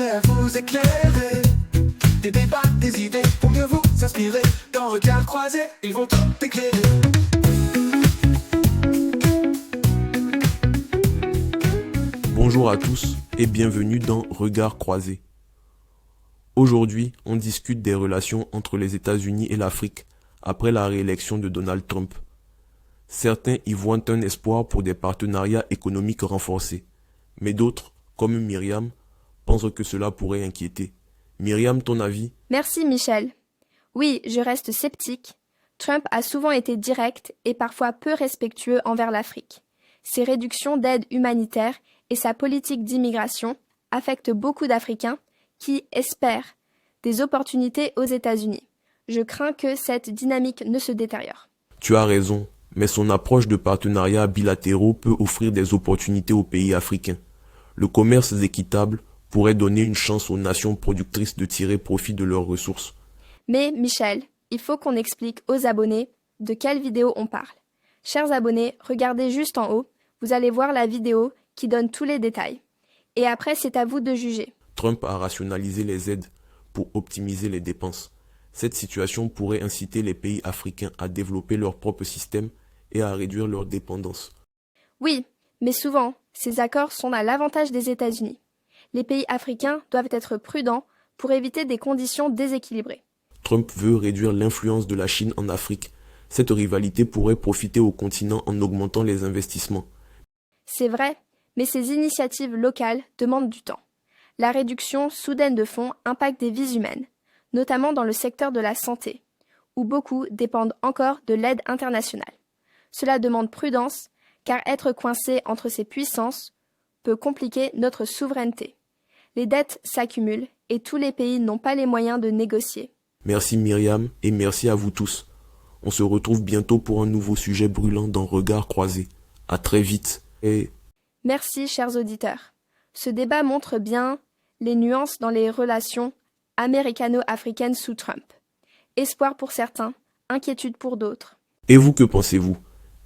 prêt à vous éclairer. Des débats, des idées pour mieux vous inspirer. Dans Regard Croisé, ils vont tout éclairer. Bonjour à tous et bienvenue dans Regard Croisé. Aujourd'hui, on discute des relations entre les États-Unis et l'Afrique après la réélection de Donald Trump. Certains y voient un espoir pour des partenariats économiques renforcés, mais d'autres, comme Myriam, pensent que cela pourrait inquiéter. Myriam, ton avis? Merci Michel. Oui, je reste sceptique. Trump a souvent été direct et parfois peu respectueux envers l'Afrique. Ses réductions d'aide humanitaire et sa politique d'immigration affectent beaucoup d'Africains qui espèrent des opportunités aux États-Unis. Je crains que cette dynamique ne se détériore. Tu as raison, mais son approche de partenariats bilatéraux peut offrir des opportunités aux pays africains. Le commerce équitable pourrait donner une chance aux nations productrices de tirer profit de leurs ressources. Mais Michel, il faut qu'on explique aux abonnés de quelle vidéo on parle. Chers abonnés, regardez juste en haut, vous allez voir la vidéo qui donne tous les détails. Et après, c'est à vous de juger. Trump a rationalisé les aides pour optimiser les dépenses. Cette situation pourrait inciter les pays africains à développer leur propre système et à réduire leur dépendance. Oui, mais souvent, ces accords sont à l'avantage des États-Unis. Les pays africains doivent être prudents pour éviter des conditions déséquilibrées. Trump veut réduire l'influence de la Chine en Afrique. Cette rivalité pourrait profiter au continent en augmentant les investissements. C'est vrai, mais ces initiatives locales demandent du temps. La réduction soudaine de fonds impacte des vies humaines, notamment dans le secteur de la santé, où beaucoup dépendent encore de l'aide internationale. Cela demande prudence, car être coincé entre ces puissances peut compliquer notre souveraineté. Les dettes s'accumulent et tous les pays n'ont pas les moyens de négocier. Merci Myriam et merci à vous tous. On se retrouve bientôt pour un nouveau sujet brûlant dans Regard Croisé. À très vite et... Merci chers auditeurs. Ce débat montre bien les nuances dans les relations américano-africaines sous Trump. Espoir pour certains, inquiétude pour d'autres. Et vous, que pensez-vous?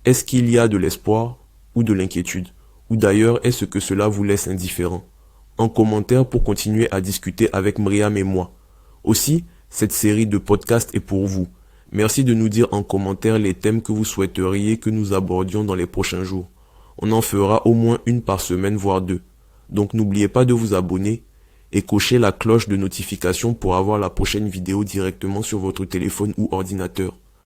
Est-ce qu'il y a de l'espoir ou de l'inquiétude? Ou d'ailleurs, est-ce que cela vous laisse indifférent? En commentaire pour continuer à discuter avec Myriam et moi. Aussi, cette série de podcasts est pour vous. Merci de nous dire en commentaire les thèmes que vous souhaiteriez que nous abordions dans les prochains jours. On en fera au moins une par semaine, voire deux. Donc n'oubliez pas de vous abonner et cocher la cloche de notification pour avoir la prochaine vidéo directement sur votre téléphone ou ordinateur.